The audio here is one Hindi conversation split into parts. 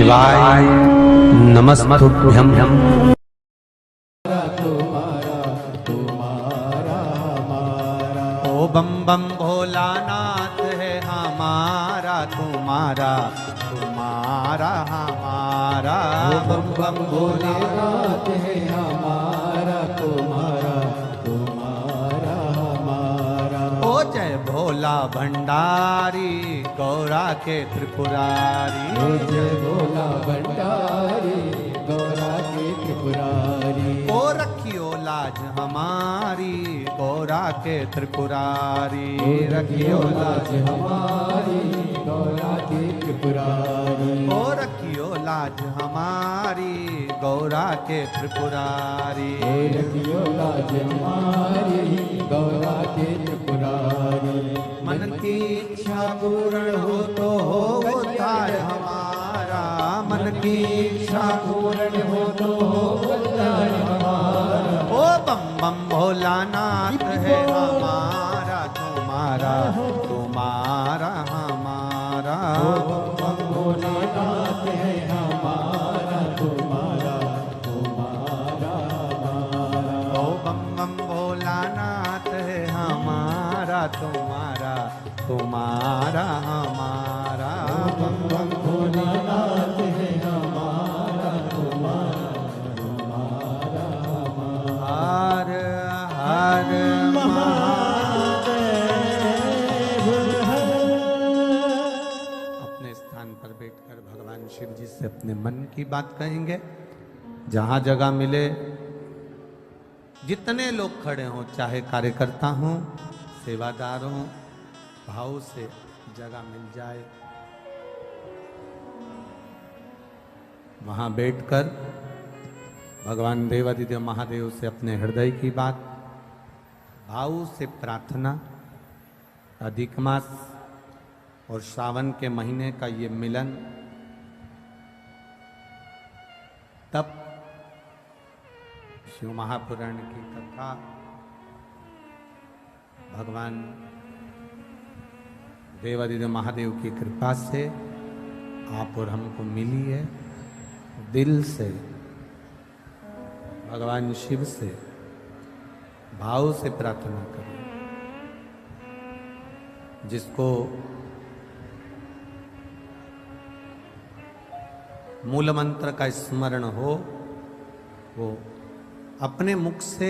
शिवाय नमस्तुभ्यं। ओ बम बम भोलानाथ है हमारा तुम्हारा, तुम्हारा हमारा। ओ बम बम भोलेनाथ है हमारा तुम्हारा, तुम्हारा हमारा। ओ जय भोला भंडारी गौरा के त्रिपुरारी। ओ जय भोला भंडारी गौरा के त्रिपुरारी। ओ रखियो लाज हमारी गौरा के त्रिपुरारी। ओ रखियो लाज हमारी गौरा के त्रिपुरारी। ओ रखियो लाज हमारी गौरा के त्रिपुरारी। ओ रखियो लाज हमारी गौरा के त्रिपुरारी। मन की इच्छा पूर्ण हो तो हो उद्धार हमारा। मन की इच्छा पूर्ण हो तो हो उद्धार हमारा। ओ बम बम भोलानाथ है हमारा तुम्हारा, तुम्हारा हमारा। ओ बम बम भोलेनाथ है हमारा तुम्हारा, तुम्हारा हमारा। ओ बम बम भोलानाथ है हमारा तुम्हारा, तुम्हारा हमारा। ओ बम बम भोलेनाथ है हमारा तुम्हारा, तुम्हारा हमारा। हर हर अपने स्थान पर बैठकर भगवान शिव जी से अपने मन की बात कहेंगे। जहां जगह मिले, जितने लोग खड़े हों, चाहे कार्यकर्ता हों, सेवादार हों, भाव से जगह मिल जाए, वहां बैठकर भगवान देवादिदेव महादेव से अपने हृदय की बात, भाव से प्रार्थना। अधिक मास और श्रावण के महीने का ये मिलन, तब शिव महापुराण की कथा भगवान देवादिदेव महादेव की कृपा से आप और हमको मिली है। दिल से भगवान शिव से भाव से प्रार्थना करें। जिसको मूल मंत्र का स्मरण हो, वो अपने मुख से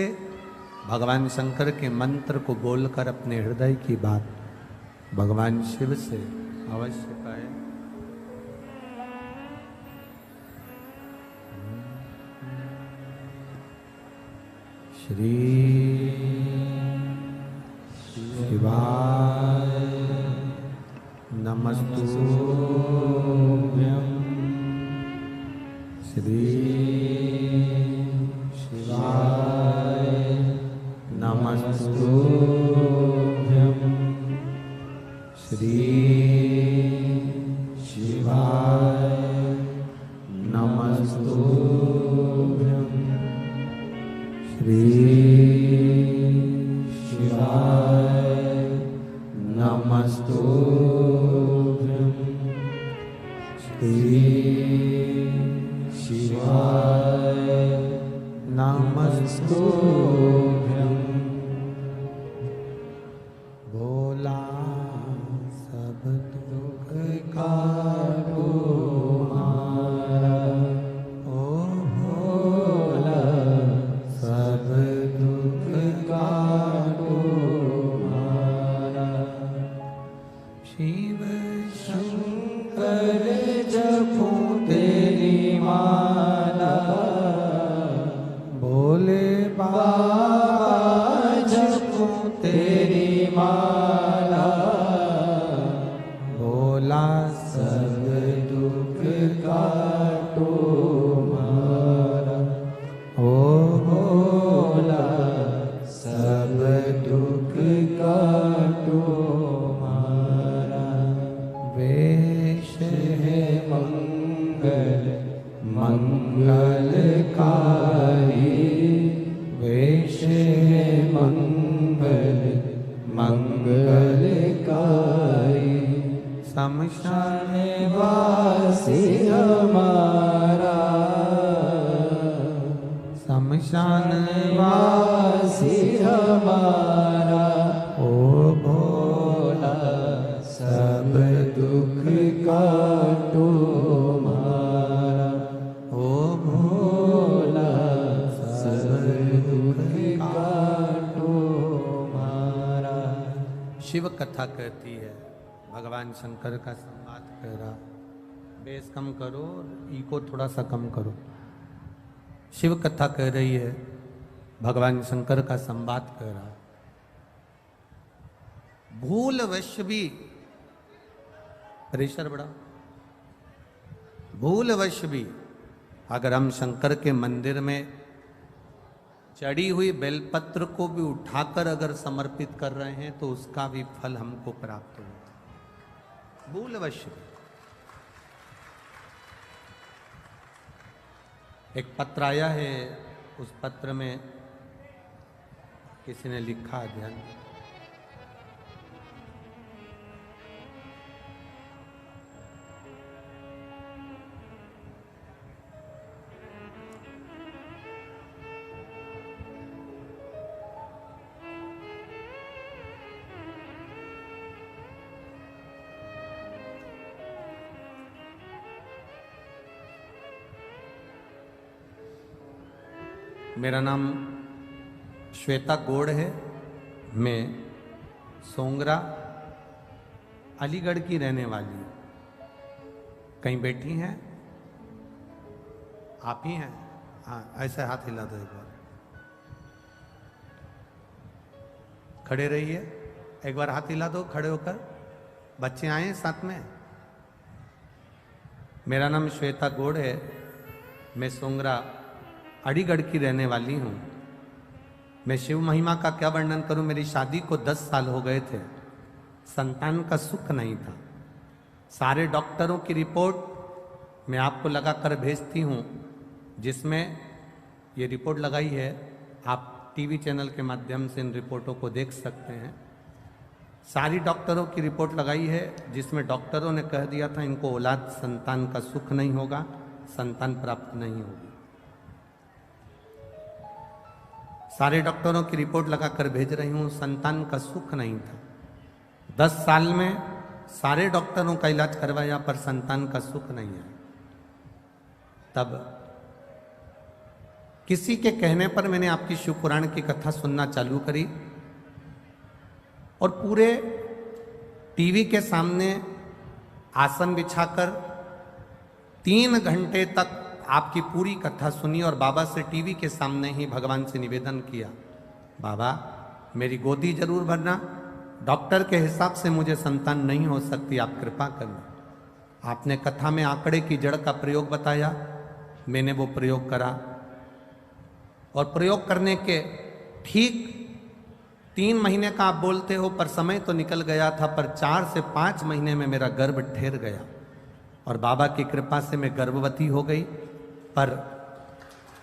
भगवान शंकर के मंत्र को बोलकर अपने हृदय की बात भगवान शिव से अवश्य कहें। श्री शिवाय नमस्तुभ्यं। श्री शिवाय नमस्तुभ्यं। श्री शिवाय नमस्तुभ्यं। श्री शिवाय नमस्तुभ्यं। श्री शिवाय नमस्तुभ्यं। भोला सब दुख काटो मारा। ओ भोला सब दुख काटो मारा। शिव शंकर जपो तेरी माला। भोले बाबा जपो तेरी माला। भोला सब दुख काटो मारा। ओ भोला सब दुख काटो मारा। वेश है मंगल मंगलकारी। वेश है मंगल मंगलकारी। शमशान वास निवासी हमारा, शमशान निवासी हमारा, ओ भोला सब दुख काटो मारा, ओ भोला सब दुख काटो मारा। शिव कथा कहती है, भगवान शंकर का संवाद कह रहा, बेस कम करो, इको थोड़ा सा कम करो। शिव कथा कह रही है, भगवान शंकर का संवाद कह रहा। भूलवश भी, प्रेशर बढ़ा, भूलवश भी अगर हम शंकर के मंदिर में चढ़ी हुई बेलपत्र को भी उठाकर अगर समर्पित कर रहे हैं तो उसका भी फल हमको प्राप्त होता है। भूलवश एक पत्र आया है, उस पत्र में किसी ने लिखा, ध्यान, मेरा नाम श्वेता गौड़ है, मैं सोंगरा अलीगढ़ की रहने वाली हूँ। कहीं बैठी हैं आप ही हैं? हाँ, ऐसे हाथ हिला दो एक बार, खड़े रहिए, एक बार हाथ हिला दो खड़े होकर। बच्चे आए हैं साथ में? मेरा नाम श्वेता गौड़ है, मैं सोंगरा अलीगढ़ की रहने वाली हूँ। मैं शिव महिमा का क्या वर्णन करूं। मेरी शादी को 10 साल हो गए थे, संतान का सुख नहीं था। सारे डॉक्टरों की रिपोर्ट मैं आपको लगा कर भेजती हूँ, जिसमें ये रिपोर्ट लगाई है, आप टीवी चैनल के माध्यम से इन रिपोर्टों को देख सकते हैं। सारी डॉक्टरों की रिपोर्ट लगाई है, जिसमें डॉक्टरों ने कह दिया था इनको औलाद संतान का सुख नहीं होगा, संतान प्राप्त नहीं होगी। सारे डॉक्टरों की रिपोर्ट लगाकर भेज रही हूँ, संतान का सुख नहीं था। 10 साल में सारे डॉक्टरों का इलाज करवाया पर संतान का सुख नहीं है। तब किसी के कहने पर मैंने आपकी शिव पुराण की कथा सुनना चालू करी और पूरे टीवी के सामने आसन बिछाकर 3 घंटे तक आपकी पूरी कथा सुनी और बाबा से टीवी के सामने ही भगवान से निवेदन किया, बाबा मेरी गोदी जरूर भरना, डॉक्टर के हिसाब से मुझे संतान नहीं हो सकती, आप कृपा करना। आपने कथा में आंकड़े की जड़ का प्रयोग बताया, मैंने वो प्रयोग करा और प्रयोग करने के ठीक 3 महीने का आप बोलते हो पर समय तो निकल गया था, पर 4 से 5 महीने में मेरा गर्भ ठहर गया और बाबा की कृपा से मैं गर्भवती हो गई। पर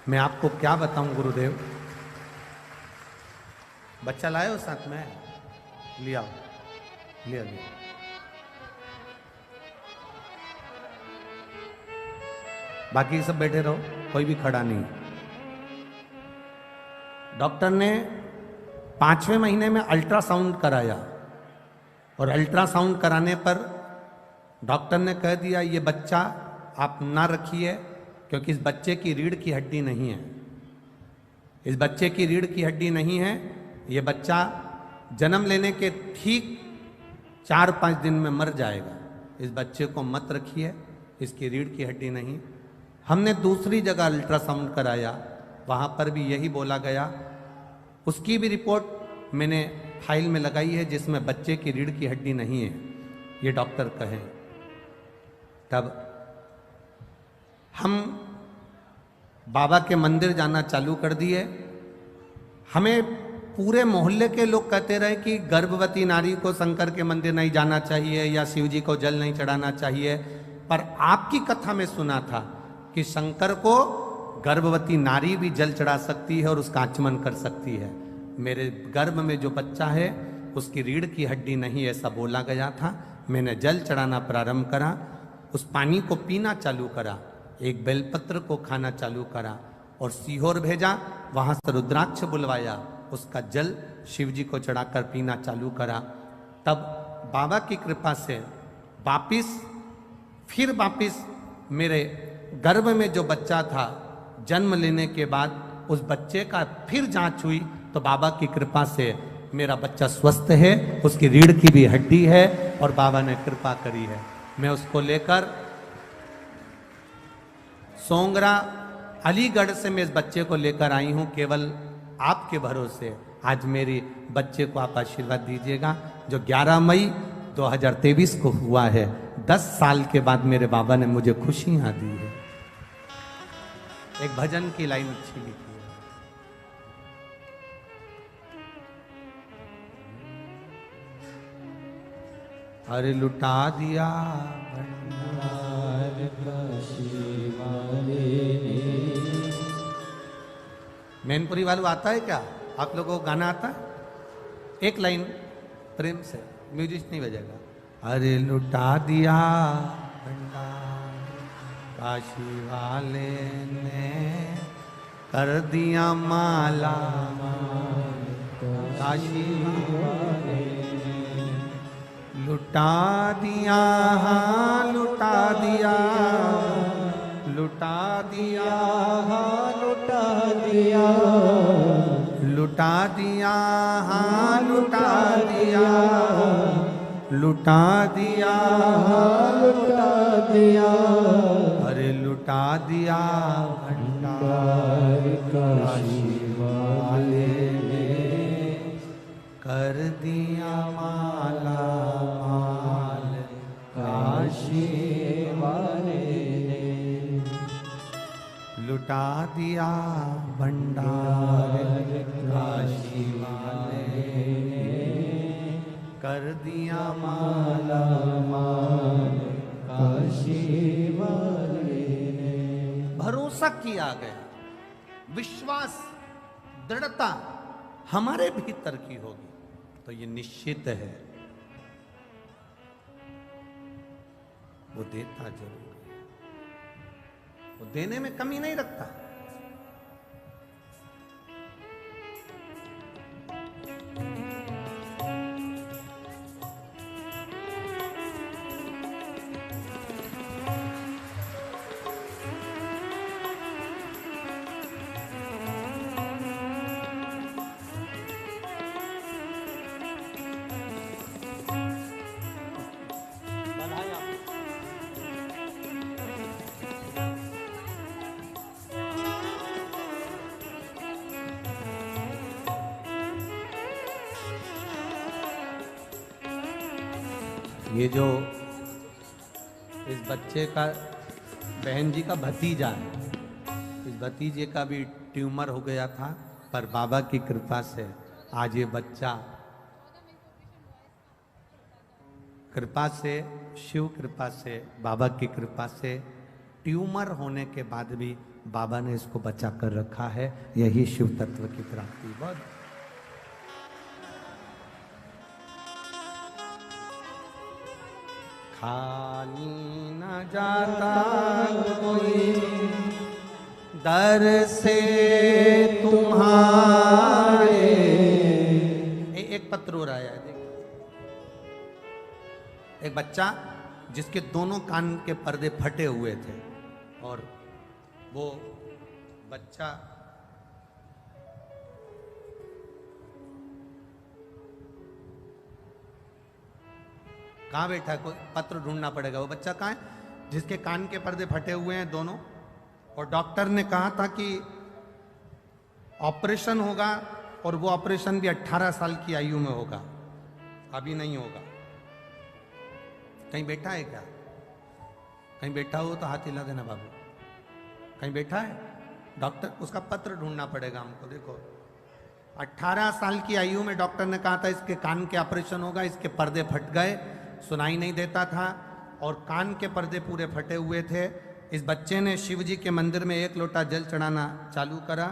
मैं आपको क्या बताऊं गुरुदेव, बच्चा लाए हो साथ में? लिया लिया लिया। बाकी सब बैठे रहो, कोई भी खड़ा नहीं। डॉक्टर ने 5वें महीने में अल्ट्रासाउंड कराया और अल्ट्रासाउंड कराने पर डॉक्टर ने कह दिया ये बच्चा आप ना रखिए, क्योंकि इस बच्चे की रीढ़ की हड्डी नहीं है, इस बच्चे की रीढ़ की हड्डी नहीं है, ये बच्चा जन्म लेने के ठीक 4-5 दिन में मर जाएगा, इस बच्चे को मत रखिए, इसकी रीढ़ की हड्डी नहीं। हमने दूसरी जगह अल्ट्रासाउंड कराया, वहाँ पर भी यही बोला गया। उसकी भी रिपोर्ट मैंने फाइल में लगाई है, जिसमें बच्चे की रीढ़ की हड्डी नहीं है, ये डॉक्टर कहें। तब हम बाबा के मंदिर जाना चालू कर दिए। हमें पूरे मोहल्ले के लोग कहते रहे कि गर्भवती नारी को शंकर के मंदिर नहीं जाना चाहिए या शिव जी को जल नहीं चढ़ाना चाहिए, पर आपकी कथा में सुना था कि शंकर को गर्भवती नारी भी जल चढ़ा सकती है और उसका आचमन कर सकती है। मेरे गर्भ में जो बच्चा है उसकी रीढ़ की हड्डी नहीं, ऐसा बोला गया था। मैंने जल चढ़ाना प्रारंभ करा, उस पानी को पीना चालू करा, एक बेलपत्र को खाना चालू करा और सीहोर भेजा, वहां से रुद्राक्ष बुलवाया, उसका जल शिव जी को चढ़ाकर पीना चालू करा। तब बाबा की कृपा से वापिस मेरे गर्भ में जो बच्चा था, जन्म लेने के बाद उस बच्चे का फिर जांच हुई तो बाबा की कृपा से मेरा बच्चा स्वस्थ है, उसकी रीढ़ की भी हड्डी है और बाबा ने कृपा करी है। मैं उसको लेकर सोंगरा अलीगढ़ से मैं इस बच्चे को लेकर आई हूं, केवल आपके भरोसे। आज मेरी बच्चे को आप आशीर्वाद दीजिएगा, जो 11 मई 2023 को हुआ है। 10 साल के बाद मेरे बाबा ने मुझे खुशियां दी है। एक भजन की लाइन अच्छी लिखी है। अरे लुटा दिया भंडार काशी वाले ने। मैनपुरी वालों आता है क्या? आप लोगों को गाना आता है? एक लाइन प्रेम से, म्यूजिक नहीं बजेगा। अरे लुटा दिया भंडार काशी वाले ने, कर दिया माला काशी वाले ने, लुटा दिया, हाँ लुटा दिया, लुटा दिया, हाँ लुटा दिया, लुटा दिया, हाँ लुटा दिया, लुटा दिया, हाँ लुटा दिया। अरे लुटा दिया भंडार काशी वाले ने, कर दिया माला माल काशी वाले ने, लुटा दिया भंडार काशी वाले ने, कर दिया माला माल काशी वाले ने। भरोसा किया गया, विश्वास दृढ़ता हमारे भीतर की होगी तो ये निश्चित है वो देता जरूर है, वो देने में कमी नहीं रखता। ये जो इस बच्चे का बहन जी का भतीजा है, इस भतीजे का भी ट्यूमर हो गया था, पर बाबा की कृपा से आज ये बच्चा, कृपा से, शिव कृपा से, बाबा की कृपा से, ट्यूमर होने के बाद भी बाबा ने इसको बचा कर रखा है। यही शिव तत्व की प्राप्ति। बहुत खाली न जाता कोई दर से तुम्हारे। एक पत्र हो रहा है, एक बच्चा जिसके दोनों कान के पर्दे फटे हुए थे और वो बच्चा कहाँ बैठा है? कोई पत्र ढूंढना पड़ेगा। वो बच्चा कहाँ है जिसके कान के पर्दे फटे हुए हैं दोनों, और डॉक्टर ने कहा था कि ऑपरेशन होगा और वो ऑपरेशन भी 18 साल की आयु में होगा, अभी नहीं होगा। कहीं बैठा है क्या? कहीं बैठा हो तो हाथ हिला देना बाबू। कहीं बैठा है? डॉक्टर, उसका पत्र ढूंढना पड़ेगा हमको। देखो 18 साल की आयु में डॉक्टर ने कहा था इसके कान के ऑपरेशन होगा, इसके पर्दे फट गए, सुनाई नहीं देता था और कान के पर्दे पूरे फटे हुए थे। इस बच्चे ने शिव जी के मंदिर में 1 लोटा जल चढ़ाना चालू करा।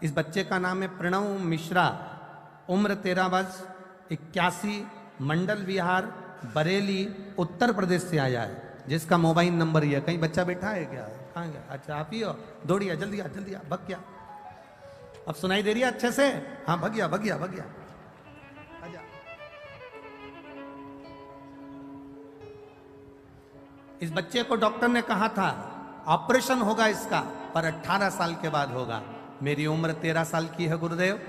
इस बच्चे का नाम है प्रणव मिश्रा, उम्र 13 वर्ष, 81, मंडल विहार, बरेली, उत्तर प्रदेश से आया है। जिसका मोबाइल नंबर ही है। कहीं बच्चा बैठा है क्या? कहाँ गया? अच्छा आप ही हो, दौड़िया जल्दी आ, जल्दी आ, भग गया। अब सुनाई दे रही है अच्छे से? हाँ भग गया, भग गया, भग गया। आजा। इस बच्चे को डॉक्टर ने कहा था ऑपरेशन होगा इसका, पर 18 साल के बाद होगा। मेरी उम्र 13 साल की है गुरुदेव,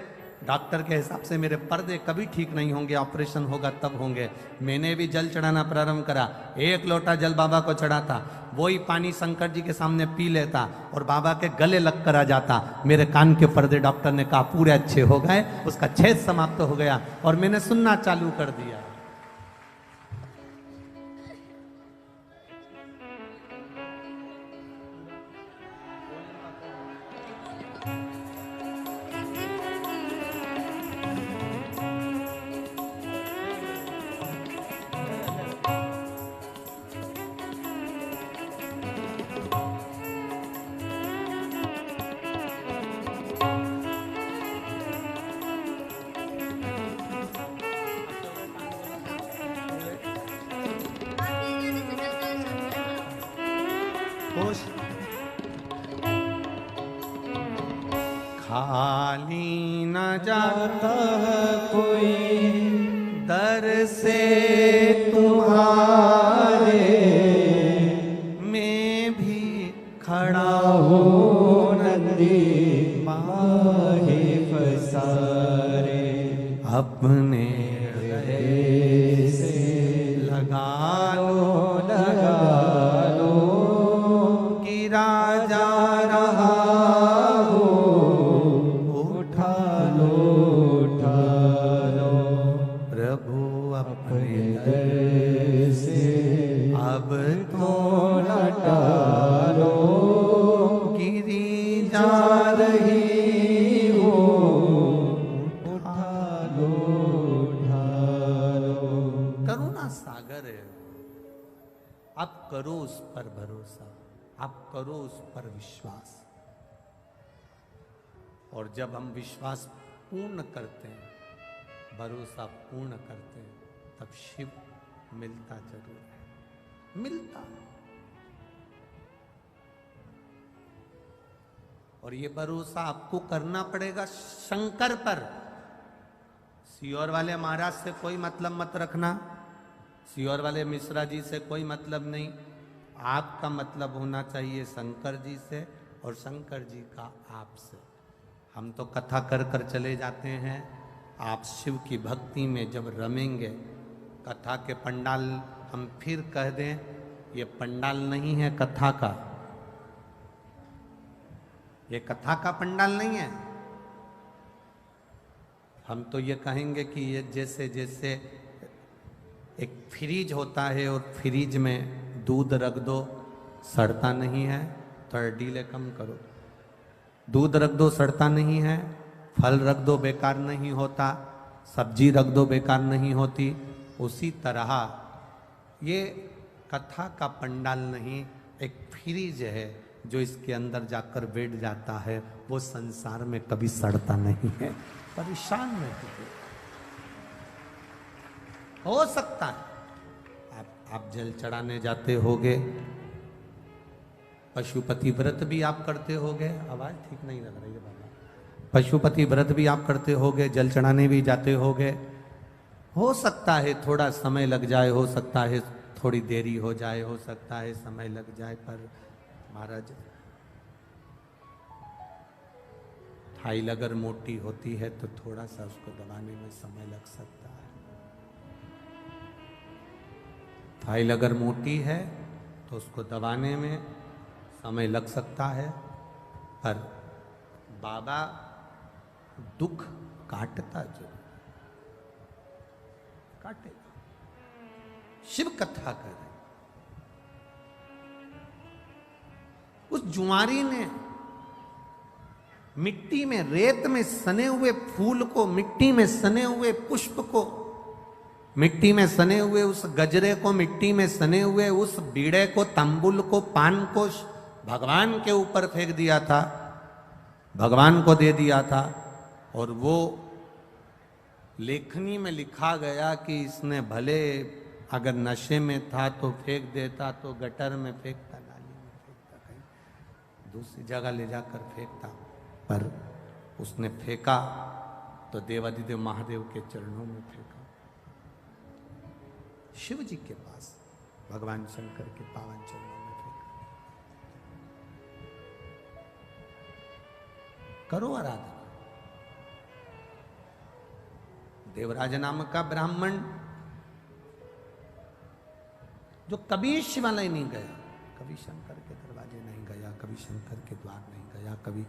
डॉक्टर के हिसाब से मेरे पर्दे कभी ठीक नहीं होंगे, ऑपरेशन होगा तब होंगे। मैंने भी जल चढ़ाना प्रारंभ करा। 1 लोटा जल बाबा को चढ़ाता, वही पानी शंकर जी के सामने पी लेता और बाबा के गले लग कर आ जाता। मेरे कान के पर्दे डॉक्टर ने कहा पूरे अच्छे हो गए, उसका छेद समाप्त हो गया और मैंने सुनना चालू कर दिया। खुश खाली न जाता कोई दर से तुम्हारे मैं भी खड़ा हो हूँ नंदी माहे पसारे अपने हृदय से लगा लगा लो कि राजा रहा हो उठा लो प्रभु अपने दर से अब तो लटा लो गिरी जा जा रही हो उठा लो करुणा सागर है। आप करो उस पर भरोसा, आप करो उस पर विश्वास, और जब हम विश्वास पूर्ण करते हैं, भरोसा पूर्ण करते हैं, तब शिव मिलता जरूर है, मिलता। और ये भरोसा आपको करना पड़ेगा शंकर पर। सियोर वाले महाराज से कोई मतलब मत रखना, सियोर वाले मिश्रा जी से कोई मतलब नहीं। आपका मतलब होना चाहिए शंकर जी से और शंकर जी का आपसे। हम तो कथा कर कर चले जाते हैं, आप शिव की भक्ति में जब रमेंगे, कथा के पंडाल, हम फिर कह दें, ये पंडाल नहीं है कथा का, ये कथा का पंडाल नहीं है। हम तो ये कहेंगे कि ये जैसे जैसे एक फ्रीज होता है और फ्रीज में दूध रख दो सड़ता नहीं है, थोड़ा डीले कम करो, दूध रख दो सड़ता नहीं है, फल रख दो बेकार नहीं होता, सब्जी रख दो बेकार नहीं होती, उसी तरह ये कथा का पंडाल नहीं, एक फ्रीज है जो इसके अंदर जाकर बैठ जाता है, वो संसार में कभी सड़ता नहीं है, परेशान नहीं हो सकता है। आप जल चढ़ाने जाते होगे, पशुपति व्रत भी आप करते होगे, आवाज ठीक नहीं लग रही है बाबा, पशुपति व्रत भी आप करते होगे, जल चढ़ाने भी जाते होगे। हो सकता है थोड़ा समय लग जाए, हो सकता है थोड़ी देरी हो जाए, हो सकता है समय लग जाए, पर महाराज फाइल अगर मोटी होती है तो थोड़ा सा उसको दबाने में समय लग सकता है। फाइल अगर मोटी है तो उसको दबाने में समय लग सकता है, पर बाबा दुख काटता जो काटेगा। शिव कथा करे, उस जुआरी ने मिट्टी में, रेत में सने हुए फूल को, मिट्टी में सने हुए पुष्प को, मिट्टी में सने हुए उस गजरे को, मिट्टी में सने हुए उस बीड़े को, तंबुल को, पान को भगवान के ऊपर फेंक दिया था, भगवान को दे दिया था। और वो लेखनी में लिखा गया कि इसने भले अगर नशे में था तो फेंक देता, तो गटर में फेंकता, नाली में फेंकता, कहीं दूसरी जगह ले जाकर फेंकता। पर उसने फेंका तो देवाधिदेव महादेव के चरणों में फेंका, शिव जी के पास, भगवान शंकर के पावन चरणों में फेंका। करो आराधना। देवराज नाम का ब्राह्मण जो कभी शिवालय नहीं गया, कभी शंकर के दरवाजे नहीं गया, कभी शंकर के द्वार नहीं गया, कभी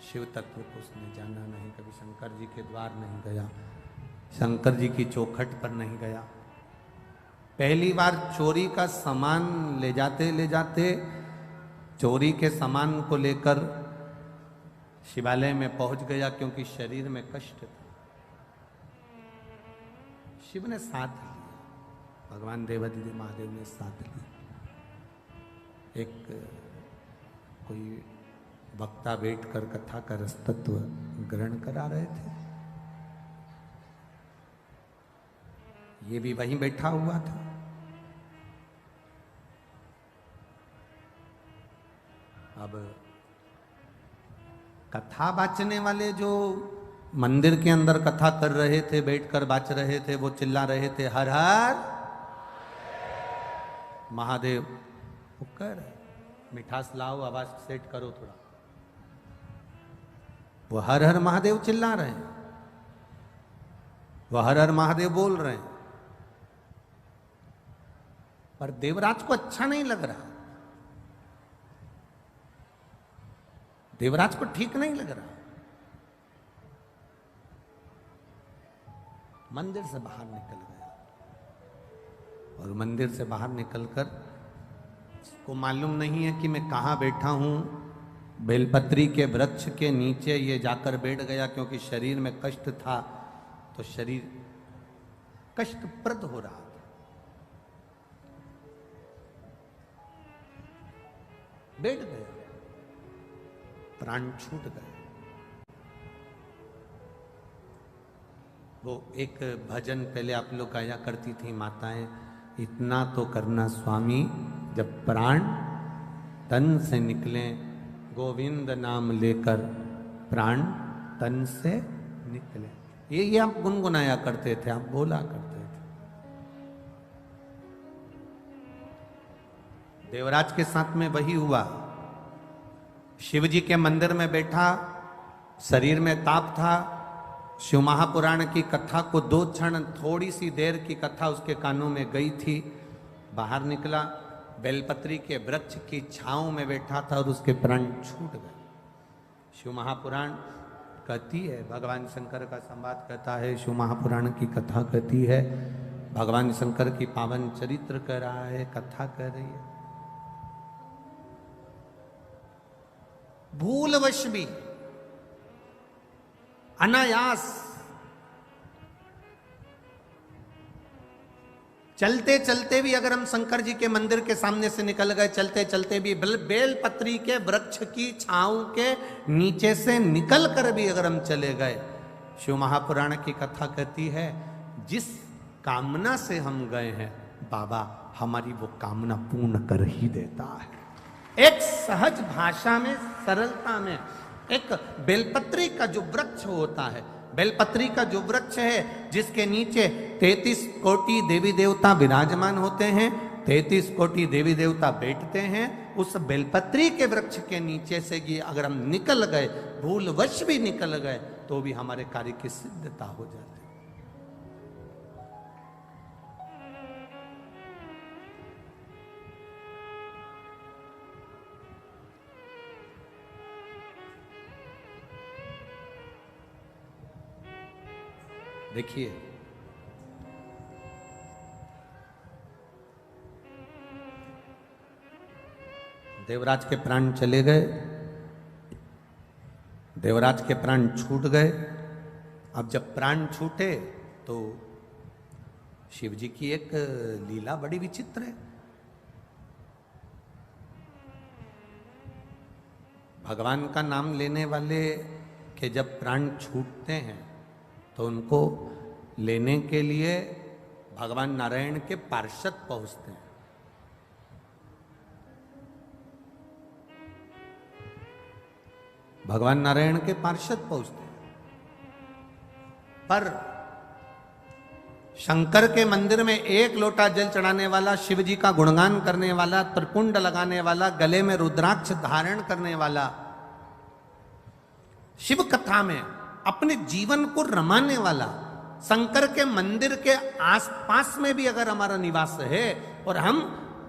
शिव तत्व को उसने जाना नहीं, कभी शंकर जी के द्वार नहीं गया, शंकर जी की चौखट पर नहीं गया। पहली बार चोरी का सामान ले जाते चोरी के सामान को लेकर शिवालय में पहुंच गया, क्योंकि शरीर में कष्ट था। शिव ने साथ लिया, भगवान देवाधिदेव महादेव ने साथ लिया। एक कोई वक्ता बैठकर कथा का रसतत्व ग्रहण करा रहे थे, ये भी वहीं बैठा हुआ था। अब कथा बाचने वाले जो मंदिर के अंदर कथा कर रहे थे, बैठकर बाच रहे थे, वो चिल्ला रहे थे, हर हर महादेव। वो कर मिठास लाओ, आवाज सेट करो थोड़ा। वो हर हर महादेव चिल्ला रहे हैं, वो हर हर महादेव बोल रहे हैं, पर देवराज को अच्छा नहीं लग रहा, देवराज को ठीक नहीं लग रहा। मंदिर से बाहर निकल गया, और मंदिर से बाहर निकलकर उसको मालूम नहीं है कि मैं कहाँ बैठा हूं। बेलपत्री के वृक्ष के नीचे ये जाकर बैठ गया, क्योंकि शरीर में कष्ट था, तो शरीर कष्टप्रद हो रहा था। बैठ गया, प्राण छूट गए। वो एक भजन पहले आप लोग गाया करती थी माताएं, इतना तो करना स्वामी जब प्राण तन से निकले, गोविंद नाम लेकर प्राण तन से निकले। ये आप गुनगुनाया करते थे, आप बोला करते थे। देवराज के साथ में वही हुआ। शिव जी के मंदिर में बैठा, शरीर में ताप था। शिव महापुराण की कथा को 2 क्षण, थोड़ी सी देर की कथा उसके कानों में गई थी। बाहर निकला, बेलपत्री के वृक्ष की छांव में बैठा था, और उसके प्राण छूट गए। शिव महापुराण कहती है, भगवान शंकर का संवाद कहता है, शिव महापुराण की कथा कहती है, भगवान शंकर की पावन चरित्र कह रहा है, कथा कह रही है। भूलवश भी, अनायास, चलते चलते भी अगर हम शंकर जी के मंदिर के सामने से निकल गए, चलते चलते भी बेलपत्री के वृक्ष की छांव के नीचे से निकल कर भी अगर हम चले गए, शिव महापुराण की कथा कहती है, जिस कामना से हम गए हैं बाबा हमारी वो कामना पूर्ण कर ही देता है। एक सहज भाषा में, सरलता में, एक बेलपत्री का जो वृक्ष होता है, बेलपत्री का जो वृक्ष है जिसके नीचे 33 कोटि देवी देवता विराजमान होते हैं, 33 कोटि देवी देवता बैठते हैं, उस बेलपत्री के वृक्ष के नीचे से ही अगर हम निकल गए, भूलवश भी निकल गए, तो भी हमारे कार्य की सिद्धता हो जाती है। देखिए, देवराज के प्राण चले गए, देवराज के प्राण छूट गए। अब जब प्राण छूटे तो शिव जी की एक लीला बड़ी विचित्र है। भगवान का नाम लेने वाले के जब प्राण छूटते हैं तो उनको लेने के लिए भगवान नारायण के पार्षद पहुंचते हैं। भगवान नारायण के पार्षद पहुंचते हैं, पर शंकर के मंदिर में एक लोटा जल चढ़ाने वाला, शिव जी का गुणगान करने वाला, त्रिपुंड लगाने वाला, गले में रुद्राक्ष धारण करने वाला, शिव कथा में अपने जीवन को रमाने वाला, शंकर के मंदिर के आसपास में भी अगर हमारा निवास है और हम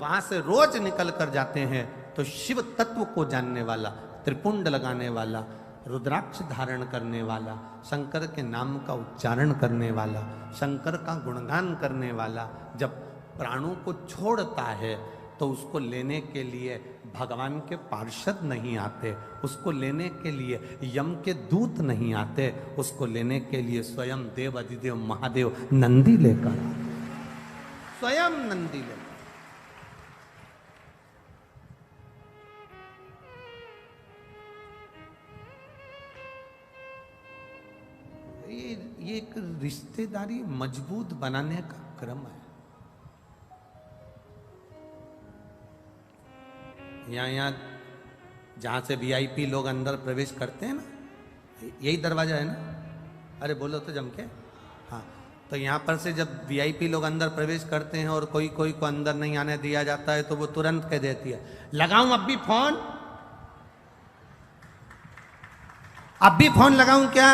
वहां से रोज निकल कर जाते हैं, तो शिव तत्व को जानने वाला, त्रिपुंड लगाने वाला, रुद्राक्ष धारण करने वाला, शंकर के नाम का उच्चारण करने वाला, शंकर का गुणगान करने वाला जब प्राणों को छोड़ता है तो उसको लेने के लिए भगवान के पार्षद नहीं आते, उसको लेने के लिए यम के दूत नहीं आते, उसको लेने के लिए स्वयं देव अधिदेव महादेव नंदी लेकर आते, स्वयं नंदी लेकर। ये एक रिश्तेदारी मजबूत बनाने का क्रम है। यहाँ जहाँ से वीआईपी लोग अंदर प्रवेश करते हैं ना, यही दरवाजा है ना, अरे बोलो तो जम के, हाँ, तो यहाँ पर से जब वीआईपी लोग अंदर प्रवेश करते हैं और कोई कोई को अंदर नहीं आने दिया जाता है, तो वो तुरंत कह देती है, लगाऊं अब भी फोन, अब भी फोन लगाऊं क्या?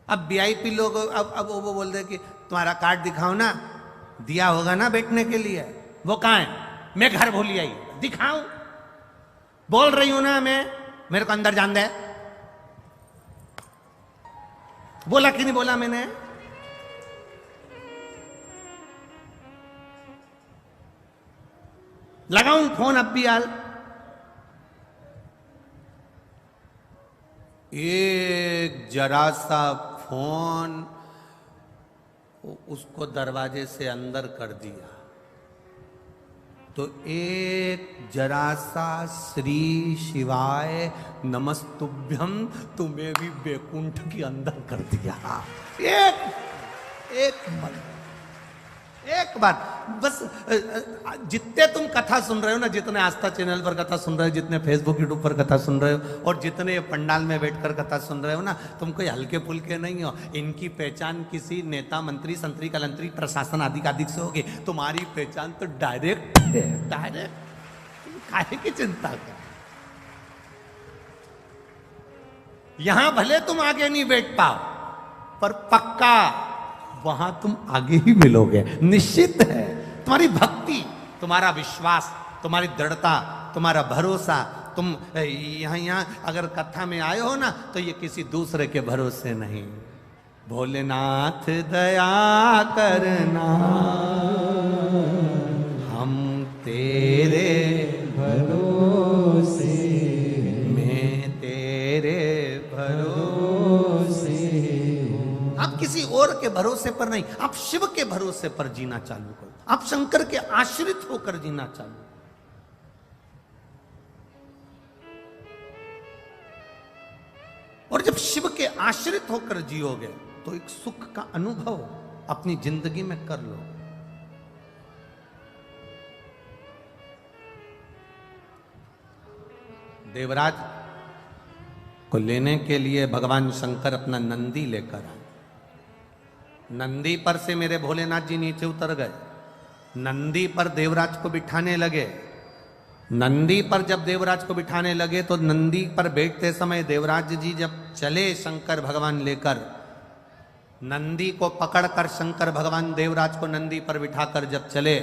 अब वीआईपी लोग अब वो बोल रहे कि तुम्हारा कार्ड दिखाओ ना, दिया होगा ना बैठने के लिए, वो कहाँ है? मैं घर भूली आई, दिखाऊं? बोल रही हूं ना मैं, मेरे को अंदर जान दे। बोला कि नहीं बोला मैंने? लगाऊं फोन अब भी हाल? एक जरा सा फोन उसको दरवाजे से अंदर कर दिया, तो एक जरा सा श्री शिवाय नमस्तुभ्यम तुम्हें भी बैकुंठ के अंदर कर दिया। एक बार बस, जितने तुम कथा सुन रहे हो ना, जितने आस्था चैनल पर कथा सुन रहे हो, जितने फेसबुक यूट्यूब पर कथा सुन रहे हो, और जितने पंडाल में बैठकर कथा सुन रहे हो ना, तुम कोई हल्के फुल्के नहीं हो। इनकी पहचान किसी नेता, मंत्री, संतरी, कलंतरी, प्रशासन आदि से होगी। तुम्हारी पहचान तो डायरेक्ट है, डायरेक्ट। काहे की चिंता कर? यहां भले तुम आगे नहीं बैठ पाओ, पर पक्का वहां तुम आगे ही मिलोगे, निश्चित है। तुम्हारी भक्ति, तुम्हारा विश्वास, तुम्हारी दृढ़ता, तुम्हारा भरोसा, तुम यहाँ अगर कथा में आए हो ना, तो ये किसी दूसरे के भरोसे नहीं। भोलेनाथ दया करना, हम तेरे भरोसे, मैं तेरे भरोसे। आप किसी और के भरोसे पर नहीं, आप शिव के भरोसे पर जीना चालू करो। आप शंकर के आश्रित होकर जीना चालू। और जब शिव के आश्रित होकर जियोगे, तो एक सुख का अनुभव अपनी जिंदगी में कर लो। देवराज को लेने के लिए भगवान शंकर अपना नंदी लेकर आए। नंदी पर से मेरे भोलेनाथ जी नीचे उतर गए, नंदी पर देवराज को बिठाने लगे। नंदी पर जब देवराज को बिठाने लगे, तो नंदी पर बैठते समय देवराज जी जब चले शंकर भगवान लेकर, नंदी को पकड़कर शंकर भगवान देवराज को नंदी पर बिठाकर जब चले,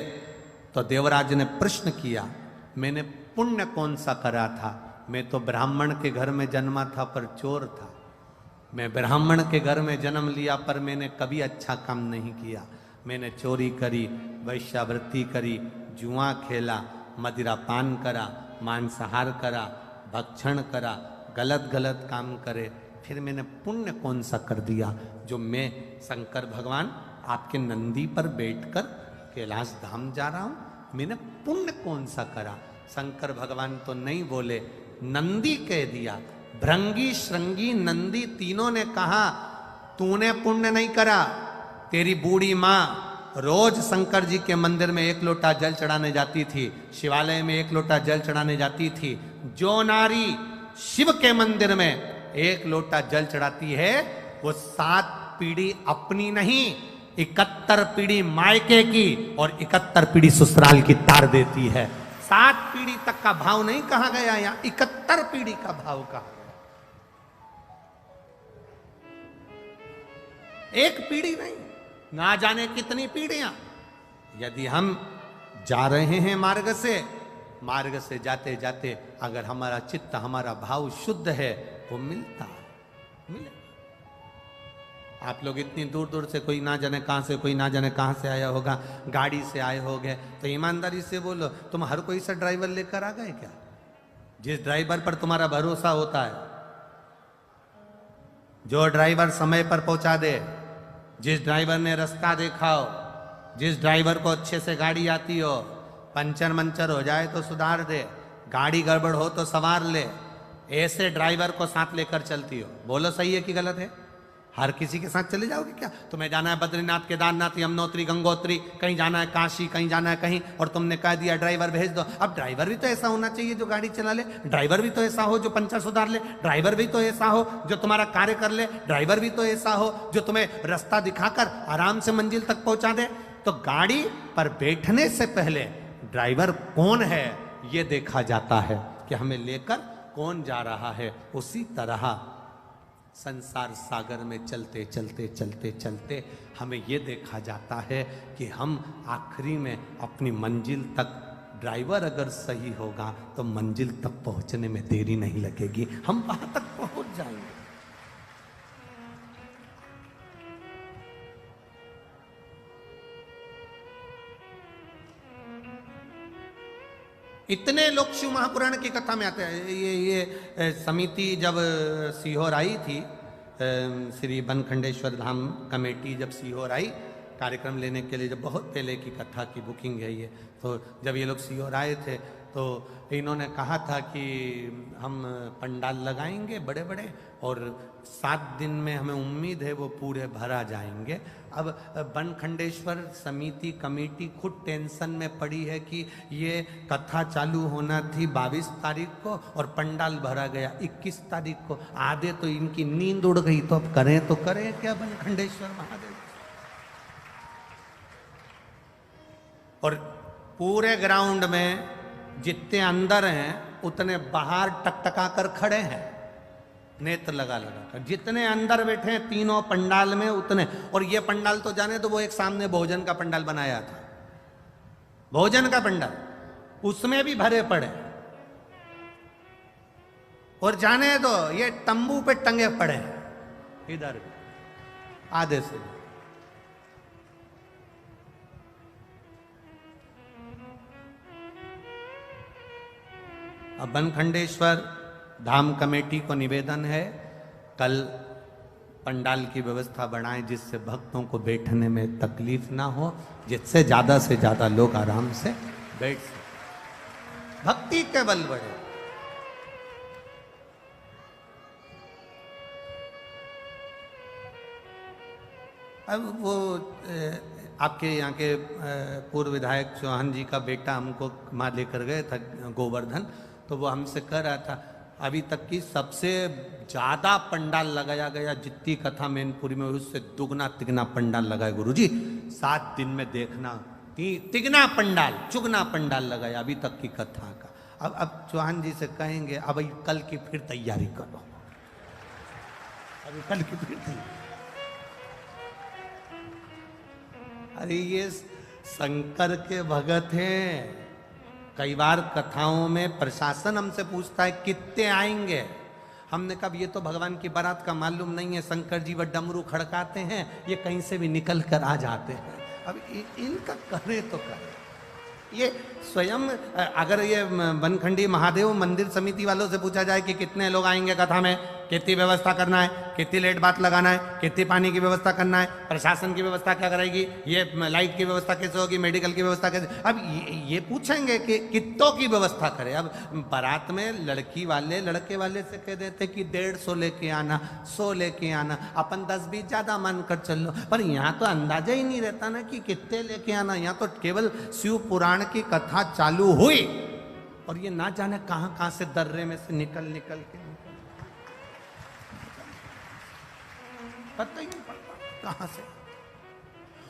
तो देवराज ने प्रश्न किया, मैंने पुण्य कौन सा करा था? मैं तो ब्राह्मण के घर में जन्मा था पर चोर था। मैं ब्राह्मण के घर में जन्म लिया, पर मैंने कभी अच्छा काम नहीं किया। मैंने चोरी करी, वैश्यावृत्ति करी, जुआ खेला, मदिरा पान करा, मांसाहार करा, भक्षण करा, गलत गलत काम करे। फिर मैंने पुण्य कौन सा कर दिया जो मैं शंकर भगवान आपके नंदी पर बैठकर कैलाश धाम जा रहा हूं? मैंने पुण्य कौन सा करा? शंकर भगवान तो नहीं बोले, नंदी कह दिया। भृंगी, श्रृंगी, नंदी तीनों ने कहा, तूने पुण्य नहीं करा, तेरी बूढ़ी माँ रोज शंकर जी के मंदिर में 1 लोटा जल चढ़ाने जाती थी, शिवालय में 1 लोटा जल चढ़ाने जाती थी। जो नारी शिव के मंदिर में 1 लोटा जल चढ़ाती है वो 7 पीढ़ी अपनी नहीं, 71 पीढ़ी मायके की और 71 पीढ़ी ससुराल की तार देती है। 7 पीढ़ी तक का भाव नहीं कहा गया, यहां 71 पीढ़ी का भाव कहा गया। 1 पीढ़ी नहीं, ना जाने कितनी पीढ़ियां। यदि हम जा रहे हैं मार्ग से जाते जाते अगर हमारा चित्त, हमारा भाव शुद्ध है वो मिलता मिले। आप लोग इतनी दूर दूर से, कोई ना जाने कहां से, कोई ना जाने कहां से आया होगा, गाड़ी से आए होगे, तो ईमानदारी से बोलो, तुम हर कोई सा ड्राइवर लेकर आ गए क्या? जिस ड्राइवर पर तुम्हारा भरोसा होता है, जो ड्राइवर समय पर पहुंचा दे, जिस ड्राइवर ने रास्ता देखा हो, जिस ड्राइवर को अच्छे से गाड़ी आती हो, पंचर मंचर हो जाए तो सुधार दे, गाड़ी गड़बड़ हो तो संवार ले, ऐसे ड्राइवर को साथ लेकर चलती हो। बोलो सही है कि गलत है? हर किसी के साथ चले जाओगे क्या? तुम्हें जाना है बद्रीनाथ, केदारनाथ, यमुनोत्री, गंगोत्री, कहीं जाना है काशी, कहीं जाना है कहीं, और तुमने कह दिया ड्राइवर भेज दो। अब ड्राइवर भी तो ऐसा होना चाहिए जो गाड़ी चला ले, ड्राइवर भी तो ऐसा हो जो पंचर सुधार ले, ड्राइवर भी तो ऐसा हो जो तुम्हारा कार्य कर ले, ड्राइवर भी तो ऐसा हो जो तुम्हें रास्ता दिखाकर आराम से मंजिल तक पहुंचा दे। तो गाड़ी पर बैठने से पहले ड्राइवर कौन है ये देखा जाता है कि हमें लेकर कौन जा रहा है। उसी तरह संसार सागर में चलते चलते चलते चलते हमें ये देखा जाता है कि हम आखिरी में अपनी मंजिल तक, ड्राइवर अगर सही होगा तो मंजिल तक पहुंचने में देरी नहीं लगेगी, हम वहां तक पहुंच जाएंगे। इतने लोग शिव महापुराण की कथा में आते हैं। ये समिति जब सीहोर आई थी, श्री बनखंडेश्वर धाम कमेटी जब सीहोर आई कार्यक्रम लेने के लिए, जब बहुत पहले की कथा की बुकिंग है ये, तो जब ये लोग सीहोर आए थे तो इन्होंने कहा था कि हम पंडाल लगाएंगे बड़े बड़े और 7 दिन में हमें उम्मीद है वो पूरे भरा जाएंगे। अब बनखंडेश्वर समिति कमेटी खुद टेंशन में पड़ी है कि ये कथा चालू होना थी 22 तारीख को और पंडाल भरा गया 21 तारीख को। आधे तो इनकी नींद उड़ गई, तो अब करें तो करें क्या बनखंडेश्वर महादेव। और पूरे ग्राउंड में जितने अंदर हैं उतने बाहर टकटका कर खड़े हैं, नेत्र लगा लगा कर। जितने अंदर बैठे हैं तीनों पंडाल में उतने। और ये पंडाल तो जाने तो वो एक सामने भोजन का पंडाल बनाया था, भोजन का पंडाल, उसमें भी भरे पड़े। और जाने दो ये तंबू पे टंगे पड़े इधर आधे से। अब बनखंडेश्वर धाम कमेटी को निवेदन है कल पंडाल की व्यवस्था बढ़ाएं जिससे भक्तों को बैठने में तकलीफ ना हो, जिससे ज्यादा से ज्यादा लोग आराम से बैठ सकें, भक्ति के बल बढ़े। अब वो आपके यहाँ के पूर्व विधायक चौहान जी का बेटा हमको माँ लेकर गए था गोवर्धन, तो वो हमसे कह रहा था अभी तक की सबसे ज्यादा पंडाल लगाया गया, जितनी कथा मैनपुरी में उससे दुगना तिगना पंडाल लगाया गुरुजी। 7 दिन में देखना तिगना पंडाल चुगना पंडाल लगाया अभी तक की कथा का। अब चौहान जी से कहेंगे अब कल की फिर तैयारी करो, अभी कल की फिर तैयारी। अरे ये शंकर के भगत हैं। कई बार कथाओं में प्रशासन हमसे पूछता है कितने आएंगे, हमने कहा ये तो भगवान की बारात का मालूम नहीं है, शंकर जी वो डमरू खड़काते हैं, ये कहीं से भी निकल कर आ जाते हैं। अब इनका करे तो करे। ये स्वयं अगर ये बनखंडी महादेव मंदिर समिति वालों से पूछा जाए कि कितने लोग आएंगे कथा में, कितनी व्यवस्था करना है, कितनी लेट बात लगाना है, कितनी पानी की व्यवस्था करना है, प्रशासन की व्यवस्था क्या करेगी, ये लाइट की व्यवस्था कैसे होगी, मेडिकल की व्यवस्था कैसे। अब ये पूछेंगे कि कितों की व्यवस्था करें। अब बारात में लड़की वाले लड़के वाले से कह देते कि 150 लेके आना, 100 लेके आना, अपन 10-20 ज्यादा मान कर चल लो। पर यहाँ तो अंदाजा ही नहीं रहता ना कि कितने लेके आना। यहाँ तो केवल शिव पुराण की कथा चालू हुई और ये ना जाने कहां कहां से दर्रे में से निकल के पता ही नहीं पड़ता कहां से।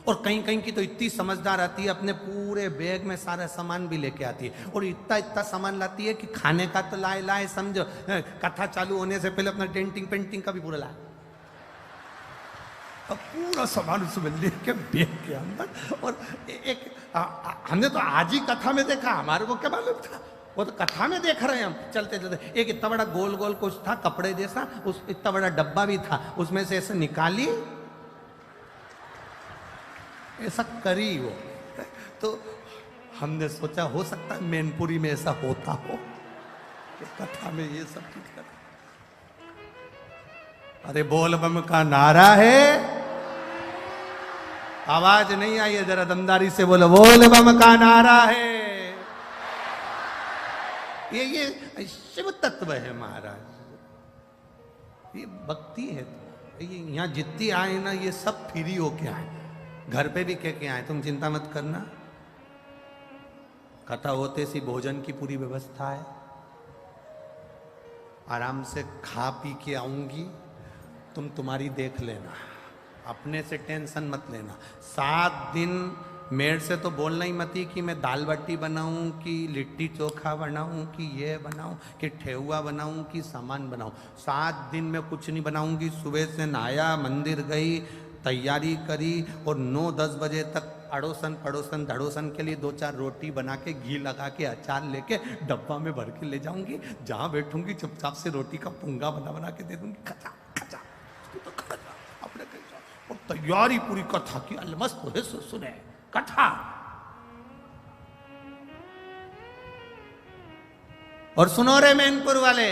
और कहीं कहीं की तो इतनी समझदार आती है, अपने पूरे बैग में सारा सामान भी लेके आती है और इतना सामान लाती है कि खाने का तो लाए समझो, कथा चालू होने से पहले अपना डेंटिंग पेंटिंग का भी पूरा लाए। अब पूरा सामान उसमें लेके बैग के अंदर। और एक हमने तो आज ही कथा में देखा, हमारे को क्या मालूम था, वो तो कथा में देख रहे हैं हम चलते चलते। एक इतना बड़ा गोल गोल कुछ था कपड़े जैसा, उस इतना बड़ा डब्बा भी था, उसमें से ऐसे निकाली, ऐसा करी वो। तो हमने सोचा हो सकता है मैनपुरी में ऐसा होता हो कि कथा में ये सब चीज कर। अरे बोल बम का नारा है, आवाज नहीं आई है, जरा दमदारी से बोलो, बोल बम का नारा है। ये शिव तत्व है महाराज, ये भक्ति है। ये यहाँ जितनी आए ना ये सब फ्री होके आए, घर पे भी कह के आए, तुम चिंता मत करना। कथा होते सी भोजन की पूरी व्यवस्था है, आराम से खा पी के आऊंगी, तुम तुम्हारी देख लेना, अपने से टेंशन मत लेना। 7 दिन मेरे से तो बोलना ही मत ही कि मैं दाल बाटी बनाऊं, कि लिट्टी चोखा बनाऊं, कि ये बनाऊं, कि ठेहुआ बनाऊं, कि सामान बनाऊं। 7 दिन में कुछ नहीं बनाऊंगी। सुबह से नहाया, मंदिर गई, तैयारी करी और 9-10 बजे तक अड़ोसन पड़ोसन धड़ोसन के लिए 2-4 रोटी बना के घी लगा के अचार लेके डब्बा में भर के ले जाऊंगी। जहां बैठूंगी चुपचाप से रोटी का पुंगा बना के दे दूंगी, खचा खचा तो खा जा अपने कैसा। और तैयारी पूरी कथा की, अलमस्त है सुने कथा। और सुनो रे मैनपुर वाले,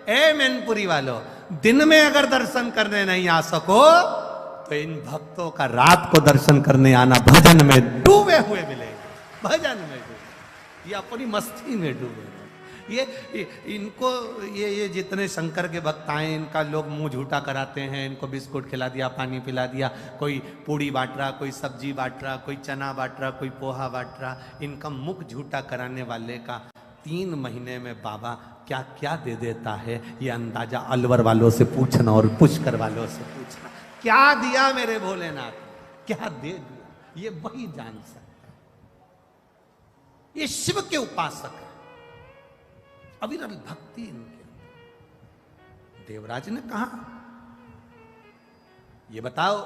ए मैनपुरी वालों, दिन में अगर दर्शन करने नहीं आ सको तो इन भक्तों का रात को दर्शन करने आना, भजन में डूबे हुए मिलेंगे, भजन में डूबे, ये अपनी मस्ती में डूबे। ये इनको ये जितने शंकर के भक्त आए, इनका लोग मुंह झूठा कराते हैं, इनको बिस्कुट खिला दिया, पानी पिला दिया, कोई पूड़ी बांट रहा, कोई सब्जी बांट रहा, कोई चना बांट रहा, कोई पोहा बांट रहा। इनका मुख झूठा कराने वाले का 3 महीने में बाबा क्या क्या दे देता है, ये अंदाजा अलवर वालों से पूछना और पुष्कर वालों से पूछना। क्या दिया मेरे भोलेनाथ, क्या दे दिया, ये वही जान सकता है। ये शिव के उपासक है, अविरल भक्ति इनके। देवराज ने कहा, ये बताओ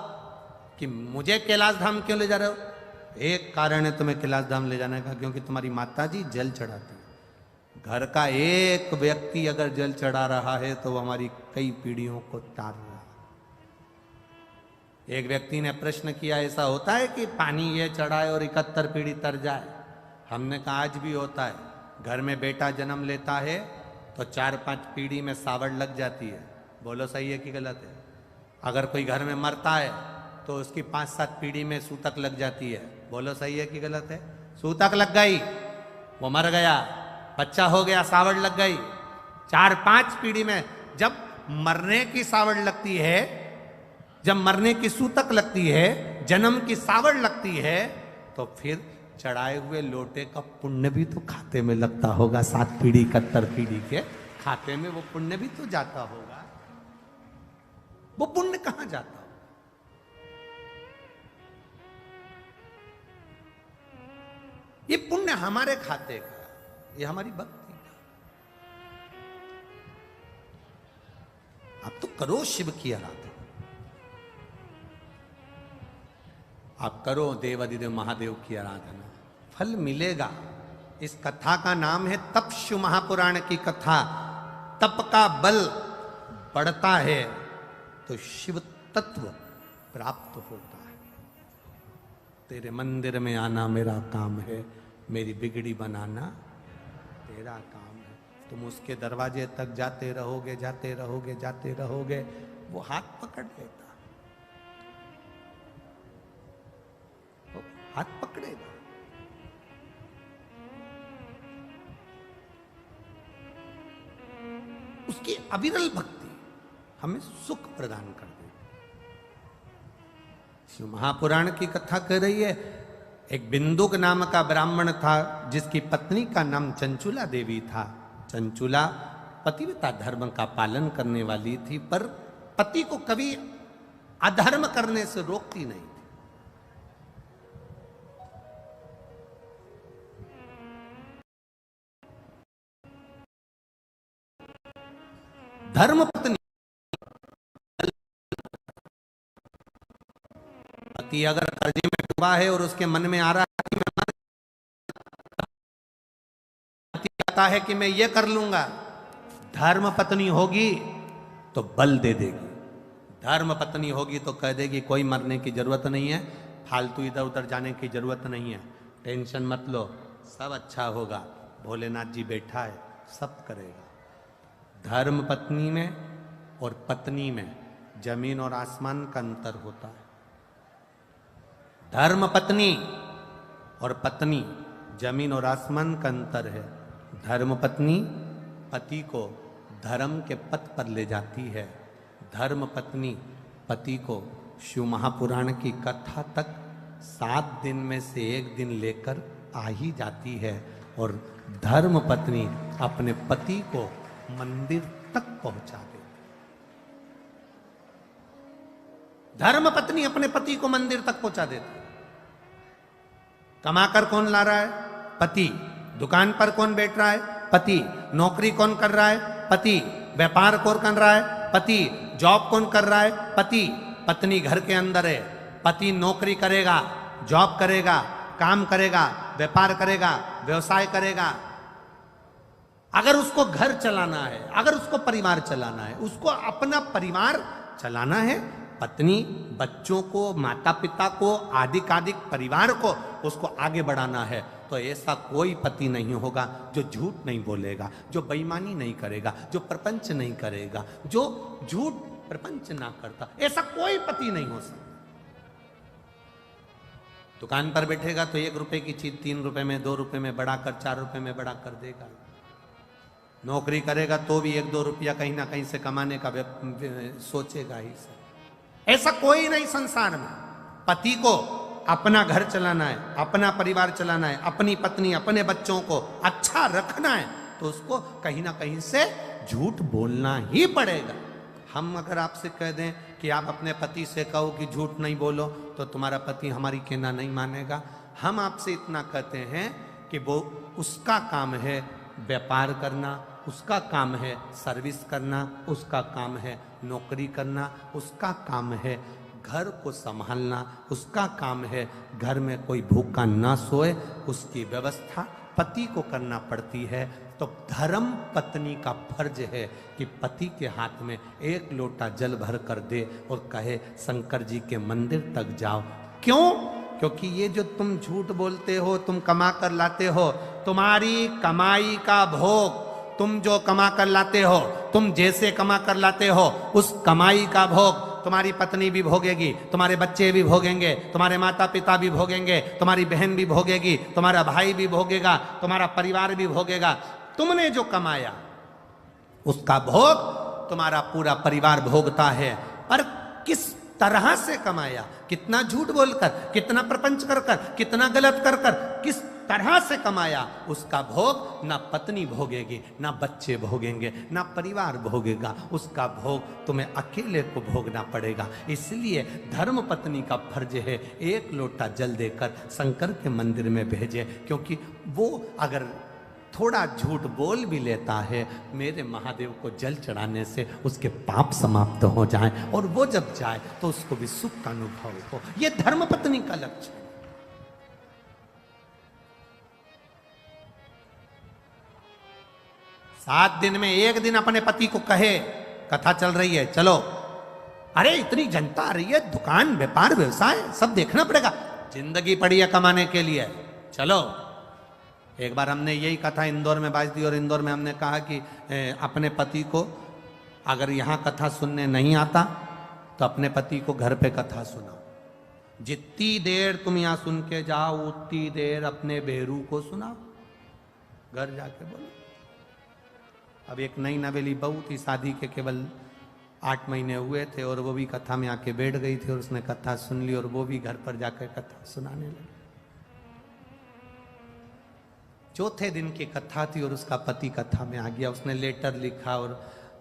कि मुझे कैलाश धाम क्यों ले जा रहे हो? एक कारण है तुम्हें कैलाश धाम ले जाने का, क्योंकि तुम्हारी माताजी जल चढ़ाती है। घर का एक व्यक्ति अगर जल चढ़ा रहा है तो वो हमारी कई पीढ़ियों को तार रहा है। एक व्यक्ति ने प्रश्न किया, ऐसा होता है कि पानी ये चढ़ाए और 71 पीढ़ी तर जाए? हमने कहा आज भी होता है। घर में बेटा जन्म लेता है तो 4-5 पीढ़ी में सावड़ लग जाती है। बोलो सही है कि गलत है? अगर कोई घर में मरता है तो उसकी 5-7 पीढ़ी में सूतक लग जाती है। बोलो सही है कि गलत है? सूतक लग गई, वो मर गया, बच्चा हो गया, सावड़ लग गई। 4-5 पीढ़ी में जब मरने की सावड़ लगती है, जब मरने की सूतक लगती है, जन्म की सावड़ लगती है, तो फिर चढ़ाए हुए लोटे का पुण्य भी तो खाते में लगता होगा। 7 पीढ़ी 71 पीढ़ी के खाते में वो पुण्य भी तो जाता होगा। वो पुण्य कहां जाता हो? ये पुण्य हमारे खाते का, ये हमारी भक्ति का। आप तो करो शिव की आराधना, आप करो देवादिदेव महादेव की आराधना, फल मिलेगा। इस कथा का नाम है तपशु महापुराण की कथा। तप का बल बढ़ता है तो शिव तत्व प्राप्त होता है। तेरे मंदिर में आना मेरा काम है, मेरी बिगड़ी बनाना तेरा काम है। तुम उसके दरवाजे तक जाते रहोगे, जाते रहोगे, जाते रहोगे, वो हाथ पकड़ लेता, वो हाथ पकड़ेगा। उसकी अविरल भक्ति हमें सुख प्रदान कर दे। शिव महापुराण की कथा कह रही है, एक बिंदुक नाम का ब्राह्मण था जिसकी पत्नी का नाम चंचुला देवी था। चंचुला पतिव्रता धर्म का पालन करने वाली थी, पर पति को कभी अधर्म करने से रोकती नहीं थी। धर्म पत्नी, पति अगर कर्जे में डूबा है और उसके मन में आ रहा है कि आता है कि मैं ये कर लूंगा, धर्म पत्नी होगी तो बल दे देगी। धर्म पत्नी होगी तो कह देगी कोई मरने की जरूरत नहीं है, फालतू इधर उधर जाने की जरूरत नहीं है, टेंशन मत लो, सब अच्छा होगा, भोलेनाथ जी बैठा है, सब करेगा। धर्म पत्नी में और पत्नी में जमीन और आसमान का अंतर होता है। धर्म पत्नी और पत्नी जमीन और आसमान का अंतर है। धर्म पत्नी पति को धर्म के पथ पर ले जाती है। धर्म पत्नी पति को शिव महापुराण की कथा तक 7 दिन में से 1 दिन लेकर आ ही जाती है, और धर्म पत्नी अपने पति को मंदिर तक पहुंचा देती। धर्म पत्नी अपने पति को मंदिर तक पहुंचा देती। कमाकर कौन ला रहा है? पति। दुकान पर कौन बैठ रहा है? पति। नौकरी कौन कर रहा है? पति। व्यापार कौन कर रहा है? पति। जॉब कौन कर रहा है? पति। पत्नी घर के अंदर है, पति नौकरी करेगा, जॉब करेगा, काम करेगा, व्यापार करेगा, व्यवसाय करेगा। अगर उसको घर चलाना है, अगर उसको परिवार चलाना है, उसको अपना परिवार चलाना है, पत्नी बच्चों को, माता पिता को, आदिक परिवार को उसको आगे बढ़ाना है, तो ऐसा कोई पति नहीं होगा जो झूठ नहीं बोलेगा, जो बेईमानी नहीं करेगा, जो प्रपंच नहीं करेगा, जो झूठ प्रपंच ना करता। ऐसा कोई पति नहीं हो सकता। दुकान पर बैठेगा तो 1 रुपए की चीज 3 रुपए में, 2 रुपए में बढ़ाकर 4 रुपए में बढ़ा कर देगा। नौकरी करेगा तो भी 1-2 रुपया कहीं ना कहीं से कमाने का सोचेगा ही सर। ऐसा कोई नहीं संसार में। पति को अपना घर चलाना है, अपना परिवार चलाना है, अपनी पत्नी, अपने बच्चों को अच्छा रखना है, तो उसको कहीं ना कहीं से झूठ बोलना ही पड़ेगा। हम अगर आपसे कह दें कि आप अपने पति से कहो कि झूठ नहीं बोलो, तो तुम्हारा पति हमारी कहना नहीं मानेगा। हम आपसे इतना कहते हैं कि वो उसका काम है व्यापार करना, उसका काम है सर्विस करना, उसका काम है नौकरी करना, उसका काम है घर को संभालना, उसका काम है घर में कोई भूखा ना सोए, उसकी व्यवस्था पति को करना पड़ती है। तो धर्म पत्नी का फर्ज है कि पति के हाथ में 1 लोटा जल भर कर दे और कहे शंकर जी के मंदिर तक जाओ। क्यों? क्योंकि ये जो तुम झूठ बोलते हो, तुम कमा कर लाते हो, तुम्हारी कमाई का भोग, तुम जो कमा कर लाते हो, तुम जैसे कमा कर लाते हो, उस कमाई का भोग तुम्हारी पत्नी भी भोगेगी, तुम्हारे बच्चे भी भोगेंगे, तुम्हारे माता पिता भी भोगेंगे, तुम्हारी बहन भी भोगेगी, तुम्हारा भाई भी भोगेगा, तुम्हारा परिवार भी भोगेगा। तुमने जो कमाया उसका भोग तुम्हारा पूरा परिवार भोगता है। पर किस तरह से कमाया, कितना झूठ बोलकर, कितना प्रपंच कर कर, कितना गलत कर कर, किस तरह से कमाया, उसका भोग ना पत्नी भोगेगी, ना बच्चे भोगेंगे, ना परिवार भोगेगा। उसका भोग तुम्हें अकेले को भोगना पड़ेगा। इसलिए धर्म पत्नी का फर्ज है 1 लोटा जल देकर शंकर के मंदिर में भेजे, क्योंकि वो अगर थोड़ा झूठ बोल भी लेता है, मेरे महादेव को जल चढ़ाने से उसके पाप समाप्त हो जाएं, और वो जब जाए तो उसको भी सुख का अनुभव हो। यह धर्मपत्नी का लक्ष्य है। सात दिन में 1 दिन अपने पति को कहे, कथा चल रही है चलो, अरे इतनी जनता आ रही है, दुकान व्यापार व्यवसाय सब देखना पड़ेगा, जिंदगी पड़ी है कमाने के लिए, चलो एक बार हमने यही कथा इंदौर में बाज दी और इंदौर में हमने कहा कि अपने पति को अगर यहाँ कथा सुनने नहीं आता तो अपने पति को घर पे कथा सुनाओ। जितनी देर तुम यहाँ सुन के जाओ उतनी देर अपने बेरू को सुनाओ, घर जाके बोलो। अब एक नई नवेली बहू थी, शादी के केवल 8 महीने हुए थे और वो भी कथा में आके बैठ गई थी और उसने कथा सुन ली और वो भी घर पर जाकर कथा सुनाने लगी। चौथे दिन की कथा थी और उसका पति कथा में आ गया। उसने लेटर लिखा और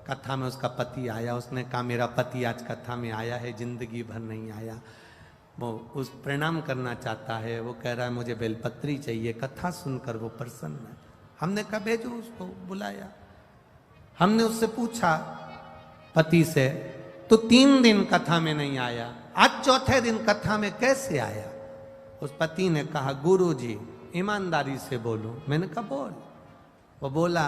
कथा में उसका पति आया। उसने कहा मेरा पति आज कथा में आया है, जिंदगी भर नहीं आया, वो उस प्रणाम करना चाहता है, वो कह रहा है मुझे बेलपत्री चाहिए। कथा सुनकर वो प्रसन्न है। हमने कहा भेजो उसको, बुलाया। हमने उससे पूछा पति से, तो 3 दिन कथा में नहीं आया, आज चौथे दिन कथा में कैसे आया? उस पति ने कहा गुरुजी ईमानदारी से बोलो। मैंने कहा बोल। वो बोला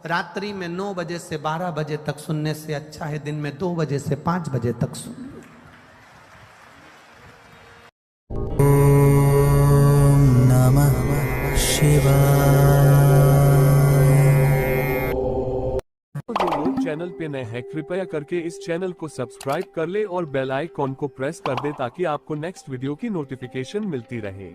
रात्रि में 9 बजे से 12 बजे तक सुनने से अच्छा है दिन में 2 बजे से 5 बजे तक सुन। ओम नमः शिवाय। जो लोग चैनल पे नए हैं कृपया करके इस चैनल को सब्सक्राइब कर ले और बेल आइकॉन को प्रेस कर दे ताकि आपको नेक्स्ट वीडियो की नोटिफिकेशन मिलती रहे।